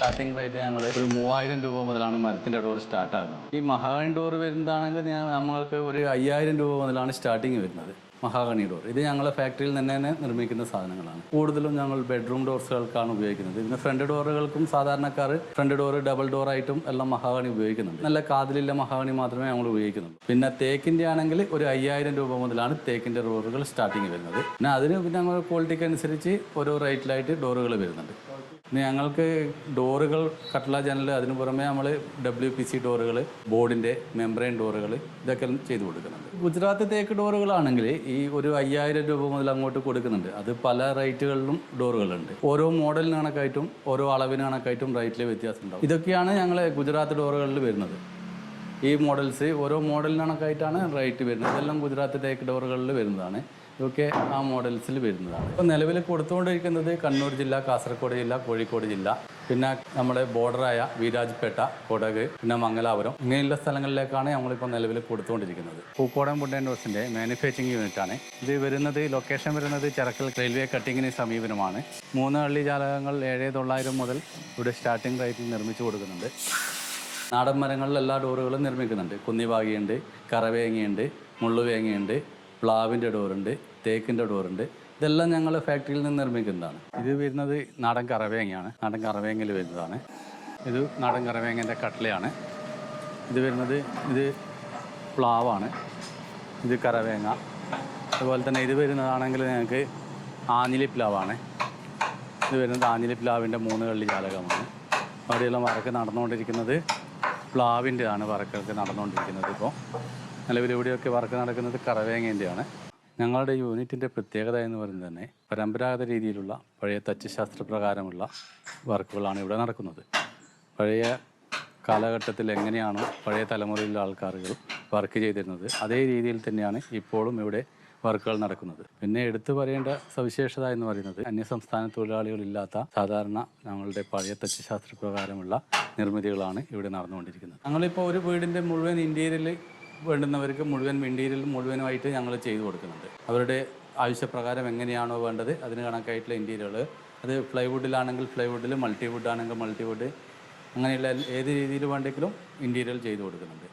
Starting rate ഞങ്ങൾ ഒരു 3000 രൂപ മുതലാണ് മരത്തിൻ്റെ ഡോർ സ്റ്റാർട്ടാകുന്നത്. ഈ മഹാഗണി ഡോർ വരുന്നതാണെങ്കിൽ നമ്മൾക്ക് ഒരു 5000 രൂപ മുതലാണ് സ്റ്റാർട്ടിങ് വരുന്നത്. മഹാഗണി ഡോർ ഇത് ഞങ്ങളെ ഫാക്ടറിയിൽ തന്നെ നിർമ്മിക്കുന്ന സാധനങ്ങളാണ്. കൂടുതലും ഞങ്ങൾ ബെഡ്റൂം ഡോർസുകൾക്കാണ് ഉപയോഗിക്കുന്നത്. ഇതിന് ഫ്രണ്ട് ഡോറുകൾക്കും സാധാരണക്കാർ ഫ്രണ്ട് ഡോർ ഡബിൾ ഡോർ ആയിട്ടും എല്ലാം മഹാഗണി ഉപയോഗിക്കുന്നുണ്ട്. നല്ല കാതിലുള്ള മഹാഗണി മാത്രമേ ഞങ്ങൾ ഉപയോഗിക്കുന്നുള്ളൂ. പിന്നെ തേക്കിൻ്റെ ആണെങ്കിൽ ഒരു 5000 രൂപ മുതലാണ് തേക്കിൻ്റെ ഡോറുകൾ സ്റ്റാർട്ടിങ് വരുന്നത്. പിന്നെ അതിന് പിന്നെ ഞങ്ങൾ ക്വാളിറ്റിക്ക് അനുസരിച്ച് ഓരോ റേറ്റിലായിട്ട് ഡോറുകൾ വരുന്നുണ്ട്. പിന്നെ ഞങ്ങൾക്ക് ഡോറുകൾ കട്ട്ള ജനൽ അതിന് പുറമെ നമ്മൾ WPC ഡോറുകൾ, ബോർഡിൻ്റെ മെംബ്രെയിൻ ഡോറുകൾ ഇതൊക്കെ ചെയ്ത് കൊടുക്കുന്നുണ്ട്. ഗുജറാത്ത് തേക്ക് ഡോറുകളാണെങ്കിൽ ഈ ഒരു 5000 രൂപ മുതൽ അങ്ങോട്ട് കൊടുക്കുന്നുണ്ട്. അത് പല റേറ്റുകളിലും ഡോറുകളുണ്ട്. ഓരോ മോഡലിന് കണക്കായിട്ടും ഓരോ അളവിന് കണക്കായിട്ടും റേറ്റിൽ വ്യത്യാസം ഉണ്ടാവും. ഇതൊക്കെയാണ് ഞങ്ങൾ ഗുജറാത്ത് ഡോറുകളിൽ വരുന്നത്. ഈ മോഡൽസ് ഓരോ മോഡലിന് കണക്കായിട്ടാണ് റേറ്റ് വരുന്നത്. ഇതെല്ലാം ഗുജറാത്ത് തേക്ക് ഡോറുകളിൽ വരുന്നതാണ്. ഇതൊക്കെ ആ മോഡൽസിൽ വരുന്നതാണ്. ഇപ്പോൾ നിലവിൽ കൊടുത്തുകൊണ്ടിരിക്കുന്നത് കണ്ണൂർ ജില്ല, കാസർഗോഡ് ജില്ല, കോഴിക്കോട് ജില്ല, പിന്നെ നമ്മുടെ ബോർഡറായ വീരാജ്പേട്ട, കൊടക്, പിന്നെ മംഗലാപുരം ഇങ്ങനെയുള്ള സ്ഥലങ്ങളിലേക്കാണ് നമ്മളിപ്പോൾ നിലവിൽ കൊടുത്തുകൊണ്ടിരിക്കുന്നത്. പൂക്കോടൻ വുഡ് ആൻഡ് ഡോർസിൻ്റെ മാനുഫാക്ചറിങ് യൂണിറ്റാണ് ഇത് വരുന്നത്. ലൊക്കേഷൻ വരുന്നത് ചിറക്കൽ റെയിൽവേ കട്ടിങ്ങിന് സമീപനമാണ്. 3 കള്ളി ജാലകങ്ങൾ 7900 മുതൽ ഇവിടെ സ്റ്റാർട്ടിംഗ് റേറ്റിൽ നിർമ്മിച്ചു കൊടുക്കുന്നുണ്ട്. നാടൻ മരങ്ങളിൽ എല്ലാ ഡോറുകളും നിർമ്മിക്കുന്നുണ്ട്. കുന്നിവാകിയുണ്ട്, കറവേങ്ങയുണ്ട്, മുള്ളുവേങ്ങയുണ്ട്, പ്ലാവിൻ്റെ ഡോറുണ്ട്, തേക്കിൻ്റെ ഡോറുണ്ട്. ഇതെല്ലാം ഞങ്ങൾ ഫാക്ടറിയിൽ നിന്ന് നിർമ്മിക്കുന്നതാണ്. ഇത് വരുന്നത് നാടൻ കറവേങ്ങയാണ്. നാടൻ കറവേങ്ങയിൽ വരുന്നതാണ്. ഇത് നാടൻ കറവേങ്ങൻ്റെ കട്ട്ലയാണ്. ഇത് വരുന്നത് ഇത് പ്ലാവാണ്. ഇത് കറവേങ്ങ. അതുപോലെ തന്നെ ഇത് വരുന്നതാണെങ്കിൽ ഞങ്ങൾക്ക് ആഞ്ഞിലി പ്ലാവാണ്. ഇത് വരുന്നത് ആഞ്ഞിലി പ്ലാവിൻ്റെ 3 കള്ളി ജാലകമാണ്. അവിടെയെല്ലാം വറക്ക് നടന്നുകൊണ്ടിരിക്കുന്നത് പ്ലാവിൻ്റെതാണ്. വറക്കൊക്കെ നടന്നുകൊണ്ടിരിക്കുന്നത്. ഇപ്പോൾ നിലവിലിവിടെയൊക്കെ വർക്ക് നടക്കുന്നത് കറവേങ്ങേൻ്റെയാണ്. ഞങ്ങളുടെ യൂണിറ്റിൻ്റെ പ്രത്യേകത എന്ന് പറയുന്നത് തന്നെ പരമ്പരാഗത രീതിയിലുള്ള പഴയ തച്ച് ശാസ്ത്രപ്രകാരമുള്ള വർക്കുകളാണ് ഇവിടെ നടക്കുന്നത്. പഴയ കാലഘട്ടത്തിൽ എങ്ങനെയാണോ പഴയ തലമുറയിലുള്ള ആൾക്കാരുകൾ വർക്ക് ചെയ്തിരുന്നത് അതേ രീതിയിൽ തന്നെയാണ് ഇപ്പോഴും ഇവിടെ വർക്കുകൾ നടക്കുന്നത്. പിന്നെ എടുത്തു പറയേണ്ട സവിശേഷത എന്ന് പറയുന്നത് അന്യസംസ്ഥാന തൊഴിലാളികളില്ലാത്ത സാധാരണ ഞങ്ങളുടെ പഴയ തച്ച് ശാസ്ത്രപ്രകാരമുള്ള നിർമ്മിതികളാണ് ഇവിടെ നടന്നുകൊണ്ടിരിക്കുന്നത്. ഞങ്ങളിപ്പോൾ ഒരു വീടിൻ്റെ മുഴുവൻ ഇൻറ്റീരിയൽ വേണ്ടുന്നവർക്ക് മുഴുവൻ ഇൻറ്റീരിയൽ മുഴുവനുമായിട്ട് ഞങ്ങൾ ചെയ്തു കൊടുക്കുന്നുണ്ട്. അവരുടെ ആവശ്യപ്രകാരം എങ്ങനെയാണോ വേണ്ടത് അതിന് കണക്കായിട്ടുള്ള ഇൻറ്റീരിയറുകൾ, അത് ഫ്ലൈവുഡിലാണെങ്കിൽ ഫ്ലൈവുഡിൽ, മൾട്ടിവുഡ് ആണെങ്കിൽ മൾട്ടിവുഡ്, അങ്ങനെയുള്ള ഏത് രീതിയിൽ വേണ്ടെങ്കിലും ഇൻറ്റീരിയൽ ചെയ്തു കൊടുക്കുന്നുണ്ട്.